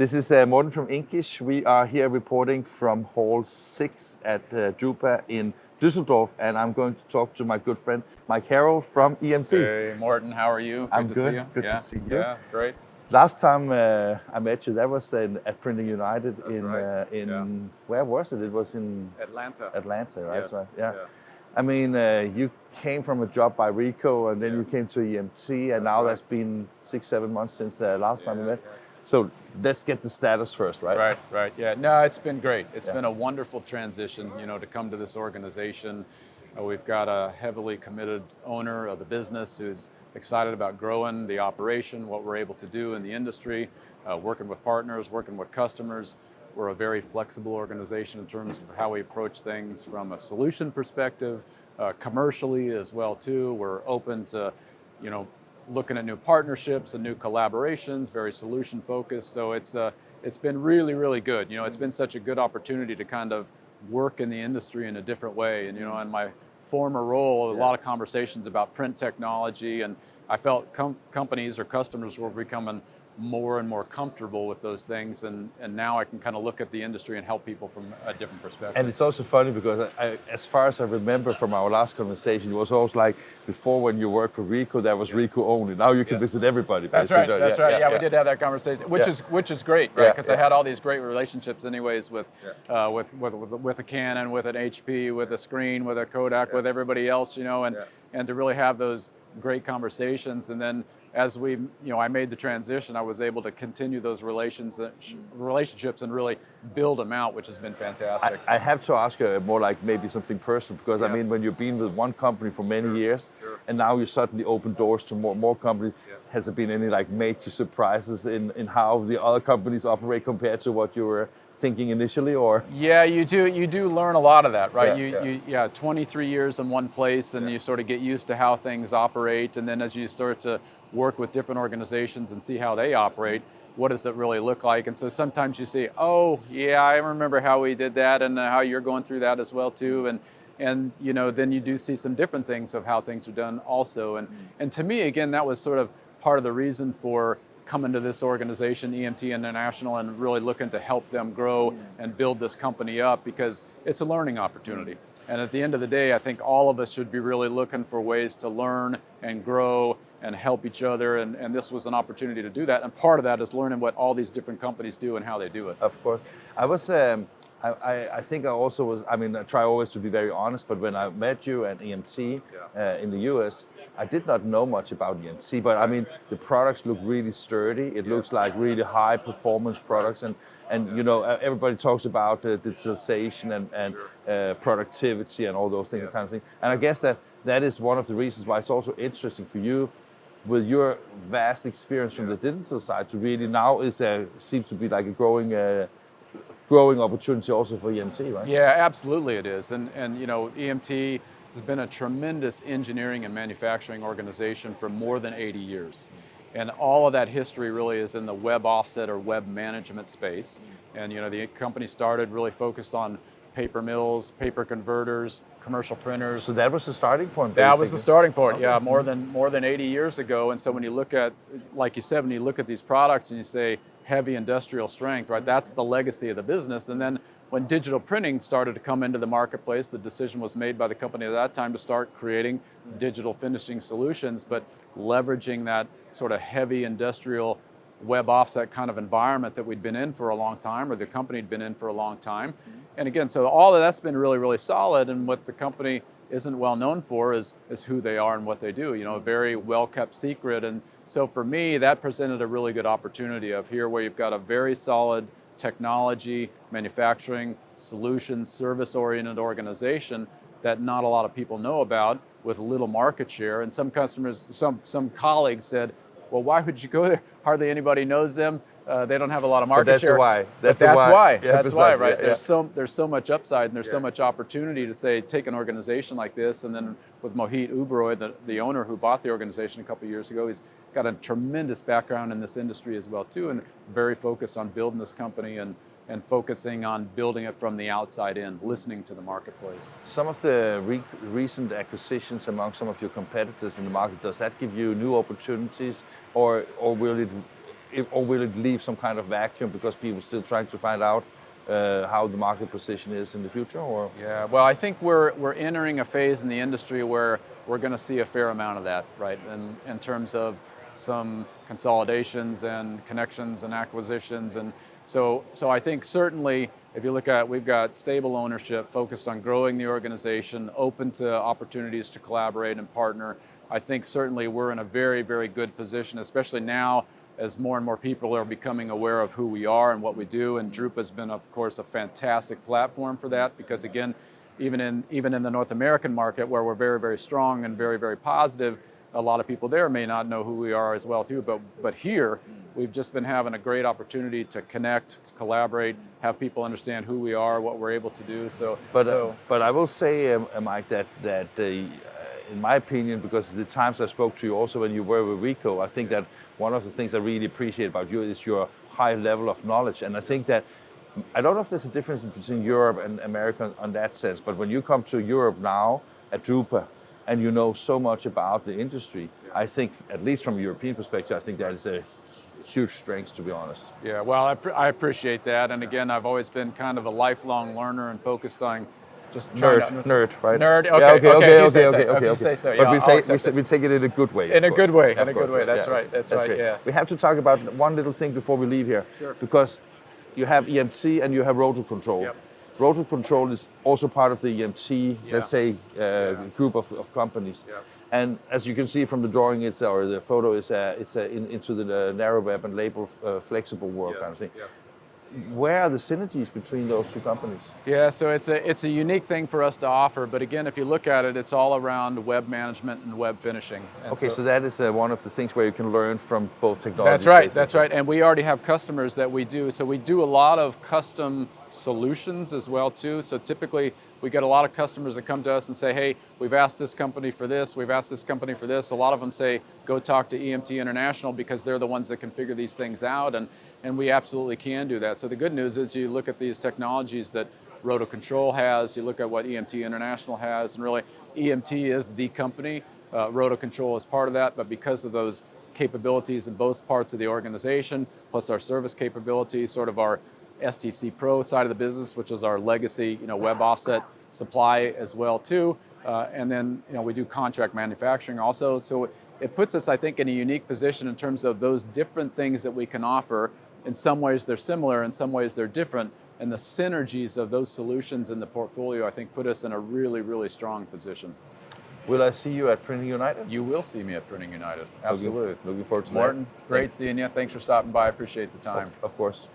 This is Morten from Inkish. We are here reporting from Hall 6 at Drupa in Düsseldorf, and I'm going to talk to my good friend Mike Herold from EMT. Hey, Morten, how are you? I'm good. good. To see you. Good to see you. Yeah, great. Last time I met you, that was at Printing United. That's right. Where was it? It was in Atlanta. Atlanta, right? Yes. Right. Yeah. I mean, you came from a job by Ricoh, and then you came to EMT, and now that's been 6-7 months since the last time we met. Yeah. So let's get the status first, right? Right. Yeah. No, it's been great. It's been a wonderful transition, to come to this organization. We've got a heavily committed owner of the business who's excited about growing the operation, what we're able to do in the industry, working with partners, working with customers. We're a very flexible organization in terms of how we approach things from a solution perspective, commercially as well too. We're open to, looking at new partnerships and new collaborations, very solution focused. So it's been really, really good. It's been such a good opportunity to kind of work in the industry in a different way. And in my former role, a lot of conversations about print technology, and I felt companies or customers were becoming more and more comfortable with those things, and now I can kind of look at the industry and help people from a different perspective. And it's also funny because as far as I remember from our last conversation, it was also like before when you worked for Ricoh, that was Ricoh only. Now you can visit everybody. That's right. That's right. Yeah, we did have that conversation, which is great, right? Because I had all these great relationships, anyways, with a Canon, with an HP, with a Screen, with a Kodak, with everybody else, and to really have those great conversations. And then as I made the transition, I was able to continue those relationships and really build them out, which has been fantastic. I have to ask you more like maybe something personal, because I mean, when you've been with one company for many years, and now you suddenly open doors to more companies, has there been any like major surprises in how the other companies operate compared to what you were thinking initially, or? Yeah, you do learn a lot of that, right? 23 years in one place, and you sort of get used to how things operate, and then as you start to work with different organizations and see how they operate, what does it really look like? And so sometimes you say, oh yeah, I remember how we did that, and how you're going through that as well too, and then you do see some different things of how things are done also. And to me, again, that was sort of part of the reason for coming to this organization, EMT International, and really looking to help them grow and build this company up, because it's a learning opportunity. And at the end of the day, I think all of us should be really looking for ways to learn and grow and help each other, and this was an opportunity to do that. And part of that is learning what all these different companies do and how they do it. Of course. I was, I think I also was, I mean, I try always to be very honest, but when I met you at EMT in the US, I did not know much about EMT, but I mean, the products look really sturdy. It looks like really high performance products, and everybody talks about digitalization and productivity and all those things, kind of thing. And I guess that is one of the reasons why it's also interesting for you, with your vast experience from the digital side, to really now seems to be like a growing opportunity also for EMT, right? Yeah, absolutely it is. And EMT has been a tremendous engineering and manufacturing organization for more than 80 years. And all of that history really is in the web offset or web management space. And the company started really focused on paper mills, paper converters, commercial printers. So that was the starting point, basically. That was the starting point, yeah, more than 80 years ago. And so when you look at, like you said, when you look at these products and you say heavy industrial strength, right, that's the legacy of the business. And then when digital printing started to come into the marketplace, the decision was made by the company at that time to start creating digital finishing solutions, but leveraging that sort of heavy industrial web offset kind of environment that we'd been in for a long time, or the company had been in for a long time. And again, so all of that's been really, really solid, and what the company isn't well known for is who they are and what they do, a very well-kept secret. And so for me, that presented a really good opportunity of here where you've got a very solid technology, manufacturing, solutions, service-oriented organization that not a lot of people know about, with little market share. And some customers, some colleagues said, well, why would you go there? Hardly anybody knows them. They don't have a lot of market share. That's why. That's why, right? There's so much upside, and there's so much opportunity to say, take an organization like this, and then with Mohit Uberoy, the owner who bought the organization a couple of years ago, he's got a tremendous background in this industry as well too, and very focused on building this company and focusing on building it from the outside in, listening to the marketplace. Some of the recent acquisitions among some of your competitors in the market, does that give you new opportunities, or will it or will it leave some kind of vacuum because people are still trying to find out how the market position is in the future? Or yeah, well, I think we're entering a phase in the industry where we're going to see a fair amount of that, right? And in terms of some consolidations and connections and acquisitions, and so I think certainly if you look at, we've got stable ownership focused on growing the organization, open to opportunities to collaborate and partner. I think certainly we're in a very, very good position, especially now as more and more people are becoming aware of who we are and what we do. And Drupa has been, of course, a fantastic platform for that, because again, even in the North American market where we're very, very strong and very, very positive, a lot of people there may not know who we are as well too. But here, we've just been having a great opportunity to connect, collaborate, have people understand who we are, what we're able to do. But I will say, Mike, that in my opinion, because the times I spoke to you also when you were with Ricoh, I think that one of the things I really appreciate about you is your high level of knowledge. And I think that, I don't know if there's a difference between Europe and America on that sense, but when you come to Europe now at Drupa and you know so much about the industry, I think, at least from a European perspective, I think that is a huge strength, to be honest. Yeah, well, I appreciate that. And again, I've always been kind of a lifelong learner and focused on just nerd, right? Nerd. Okay. Yeah, Okay. You say so. But Yeah, we take it in a good way. In a good way. Of course. That's right. That's right. Great. Yeah. We have to talk about one little thing before we leave here. Sure. Because you have EMT and you have rotor control. Yep. Rotor control is also part of the EMT, let's say, group of companies. Yep. And as you can see from the drawing, or the photo, it's into the narrow web and label flexible work kind of thing. Yep. Where are the synergies between those two companies? Yeah, so it's a unique thing for us to offer, but again, if you look at it, it's all around web management and web finishing. And okay, so that is one of the things where you can learn from both technologies. That's right, basically. that's right, and we already have customers that we do. So we do a lot of custom solutions as well too. So typically, we get a lot of customers that come to us and say, hey, we've asked this company for this, we've asked this company for this. A lot of them say, go talk to EMT International because they're the ones that can figure these things out, and we absolutely can do that. So the good news is you look at these technologies that Roto Control has, you look at what EMT International has, and really EMT is the company. Roto Control is part of that, but because of those capabilities in both parts of the organization, plus our service capabilities, sort of our STC Pro side of the business, which is our legacy, web offset supply as well too. And then, we do contract manufacturing also. So it puts us, I think, in a unique position in terms of those different things that we can offer. In some ways they're similar, in some ways they're different. And the synergies of those solutions in the portfolio, I think, put us in a really, really strong position. Will I see you at Printing United? You will see me at Printing United. Absolutely. Looking forward to Martin, that. great seeing you. Thanks for stopping by. I appreciate the time. Of course.